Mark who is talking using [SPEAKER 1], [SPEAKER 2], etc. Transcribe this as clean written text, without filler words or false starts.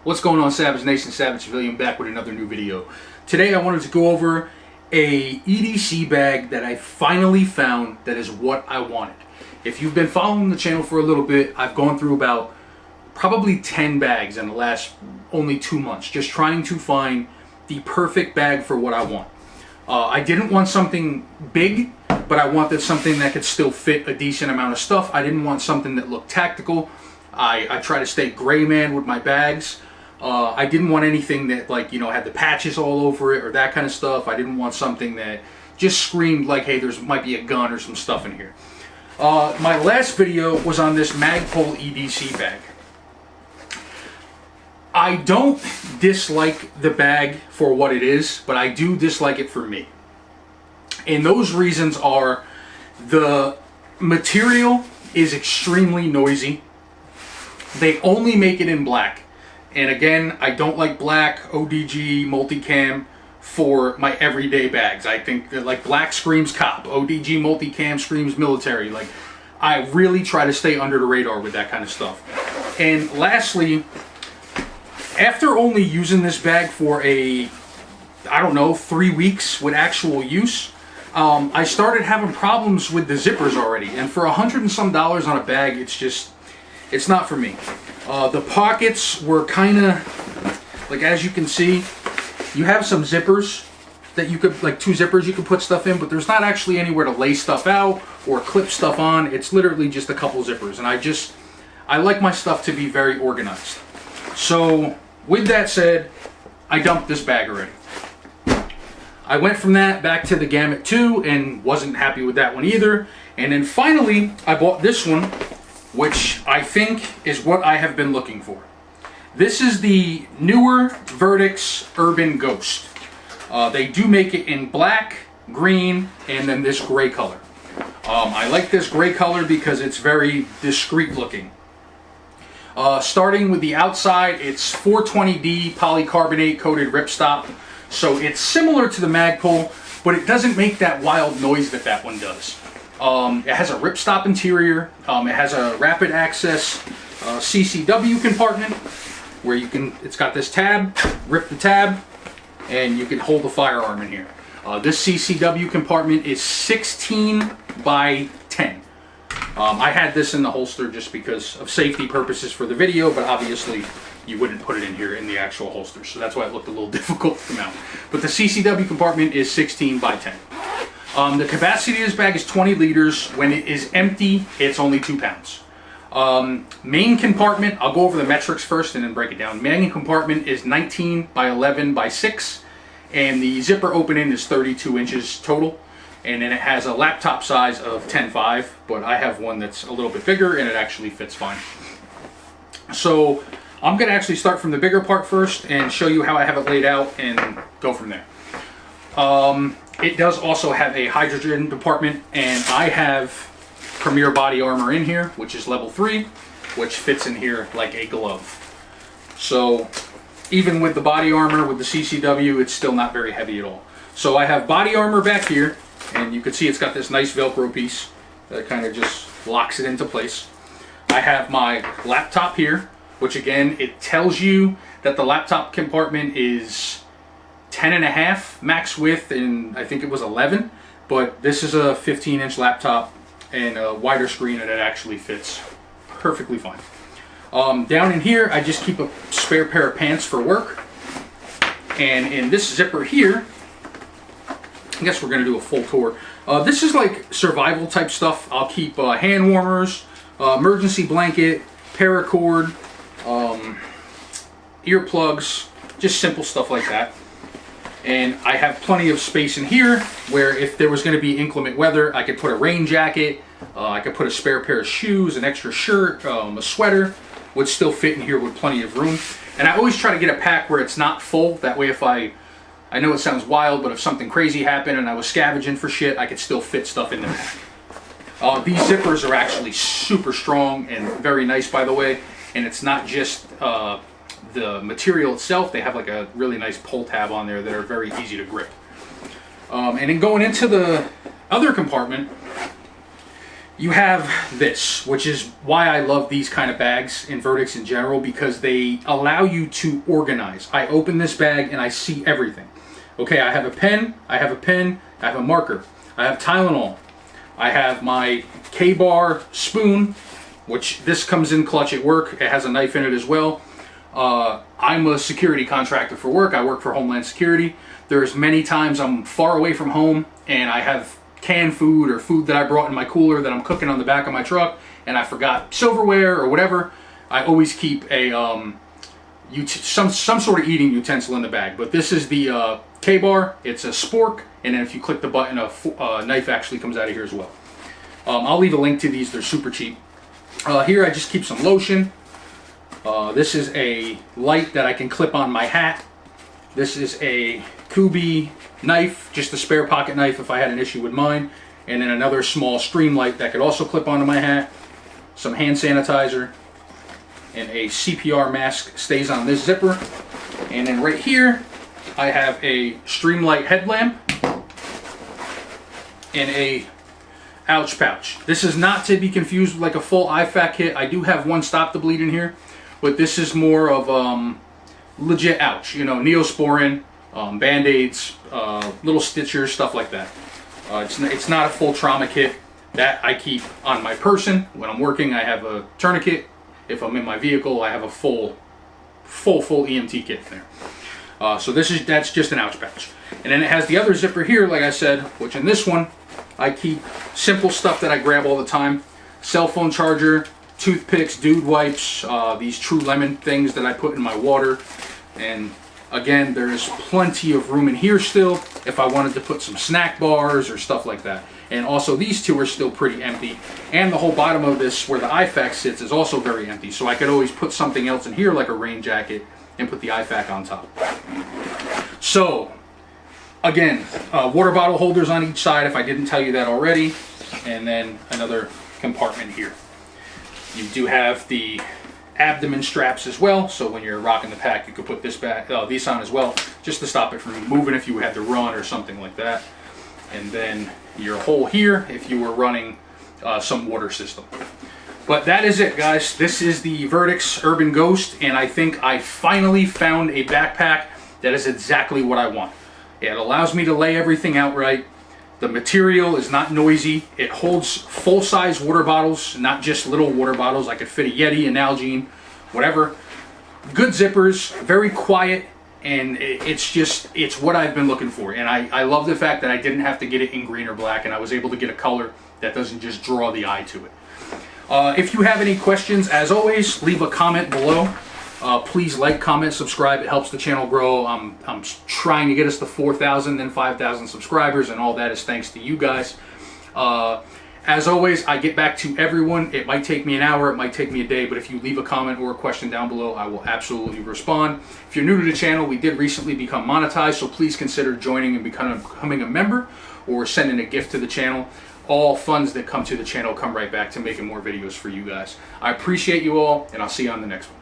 [SPEAKER 1] What's going on, Savage Nation? Savage Civilian back with another new video. Today I wanted to go over a EDC bag that I finally found that is what I wanted. If you've been following the channel for a little bit, I've gone through about probably 10 bags in the last only 2 months, just trying to find the perfect bag for what I want. I didn't want something big, but I wanted something that could still fit a decent amount of stuff. I didn't want something that looked tactical. I try to stay gray man with my bags. I didn't want anything that, like, you know, had the patches all over it or that kind of stuff. I didn't want something that just screamed like, hey, there might be a gun or some stuff in here. My last video was on this Magpul EDC bag. I don't dislike the bag for what it is, but I do dislike it for me. And those reasons are: the material is extremely noisy. They only make it in black. And again, I don't like black ODG multicam for my everyday bags. I think that, like, black screams cop, ODG multicam screams military. Like, I really try to stay under the radar with that kind of stuff. And lastly, after only using this bag for I don't know, 3 weeks with actual use, I started having problems with the zippers already. And for $100 and some on a bag, it's not for me. The pockets were kind of, like, as you can see, you have some zippers that you could, like 2 zippers you could put stuff in, but there's not actually anywhere to lay stuff out or clip stuff on. It's literally just a couple zippers. And I like my stuff to be very organized. So with that said, I dumped this bag already. I went from that back to the Gamut 2 and wasn't happy with that one either. And then finally, I bought this one, which I think is what I have been looking for. This is the newer Verdicts Urban Ghost. They do make it in black, green, and then this gray color. I like this gray color because it's very discreet looking. Starting with the outside, it's 420D polycarbonate coated ripstop. So it's similar to the Magpul, but it doesn't make that wild noise that one does. It has a ripstop interior. It has a rapid access CCW compartment where it's got this tab, rip the tab, and you can hold the firearm in here. This CCW compartment is 16 by 10. I had this in the holster just because of safety purposes for the video, but obviously you wouldn't put it in here in the actual holster, so that's why it looked a little difficult to mount. But the CCW compartment is 16 by 10. The capacity of this bag is 20 liters. When it is empty, it's only 2 pounds. Main compartment, I'll go over the metrics first and then break it down. Main compartment is 19 by 11 by 6, and the zipper opening is 32 inches total. And then it has a laptop size of 10.5, but I have one that's a little bit bigger and it actually fits fine. So I'm going to actually start from the bigger part first and show you how I have it laid out and go from there. It does also have a hydrogen compartment, and I have Premier body armor in here, which is level 3, which fits in here like a glove. So even with the body armor, with the CCW, it's still not very heavy at all. So I have body armor back here, and you can see it's got this nice Velcro piece that kind of just locks it into place. I have my laptop here, which again, it tells you that the laptop compartment is 10.5 max width, and I think it was 11, but this is a 15-inch laptop and a wider screen, and it actually fits perfectly fine. Down in here, I just keep a spare pair of pants for work, and in this zipper here, I guess we're going to do a full tour. This is like survival type stuff. I'll keep hand warmers, emergency blanket, paracord, earplugs, just simple stuff like that. And I have plenty of space in here where if there was going to be inclement weather, I could put a rain jacket, I could put a spare pair of shoes, an extra shirt, a sweater, would still fit in here with plenty of room. And I always try to get a pack where it's not full. That way, if I know it sounds wild, but if something crazy happened and I was scavenging for shit, I could still fit stuff in the pack. These zippers are actually super strong and very nice, by the way. And it's not just the material itself. They have like a really nice pull tab on there that are very easy to grip. And then going into the other compartment, you have this, which is why I love these kind of bags in verdicts in general, because they allow you to organize. I open this bag and I see everything. Okay, I have a pen, I have a pen, I have a marker, I have Tylenol, I have my K-bar spoon, which this comes in clutch at work. It has a knife in it as well. I'm a security contractor for work. I work for Homeland Security. There's many times I'm far away from home and I have canned food or food that I brought in my cooler that I'm cooking on the back of my truck and I forgot silverware or whatever. I always keep a some sort of eating utensil in the bag. But this is the K-bar. It's a spork, and then if you click the button, a knife actually comes out of here as well. I'll leave a link to these. They're super cheap. Here I just keep some lotion. This is a light that I can clip on my hat. This is a Kubi knife, just a spare pocket knife if I had an issue with mine. And then another small stream light that could also clip onto my hat. Some hand sanitizer. And a CPR mask stays on this zipper. And then right here, I have a Streamlight headlamp and a ouch pouch. This is not to be confused with like a full IFAK kit. I do have one stop the bleed in here, but this is more of legit ouch. You know, Neosporin, Band-Aids, little stitchers, stuff like that. It's not a full trauma kit. That I keep on my person. When I'm working, I have a tourniquet. If I'm in my vehicle, I have a full EMT kit in there. So that's just an ouch pouch. And then it has the other zipper here, like I said, which in this one, I keep simple stuff that I grab all the time. Cell phone charger, toothpicks, dude wipes, these True Lemon things that I put in my water. And again, there's plenty of room in here still if I wanted to put some snack bars or stuff like that. And also these two are still pretty empty. And the whole bottom of this, where the IFAK sits, is also very empty. So I could always put something else in here, like a rain jacket, and put the IFAK on top. So, again, water bottle holders on each side, if I didn't tell you that already. And then another compartment here. You do have the abdomen straps as well, so when you're rocking the pack, you could put these on as well, just to stop it from moving if you had to run or something like that. And then your hole here if you were running some water system. But that is it, guys. This is the Verdicts Urban Ghost, and I think I finally found a backpack that is exactly what I want. It allows me to lay everything out right. The material is not noisy. It holds full-size water bottles, not just little water bottles. I could fit a Yeti, an Nalgene, whatever. Good zippers, very quiet, and it's what I've been looking for. And I love the fact that I didn't have to get it in green or black, and I was able to get a color that doesn't just draw the eye to it. If you have any questions, as always, leave a comment below. Please like, comment, subscribe. It helps the channel grow. I'm trying to get us to 4,000 and 5,000 subscribers, and all that is thanks to you guys. As always, I get back to everyone. It might take me an hour, it might take me a day, but if you leave a comment or a question down below, I will absolutely respond. If you're new to the channel, we did recently become monetized, so please consider joining and becoming a member or sending a gift to the channel. All funds that come to the channel come right back to making more videos for you guys. I appreciate you all, and I'll see you on the next one.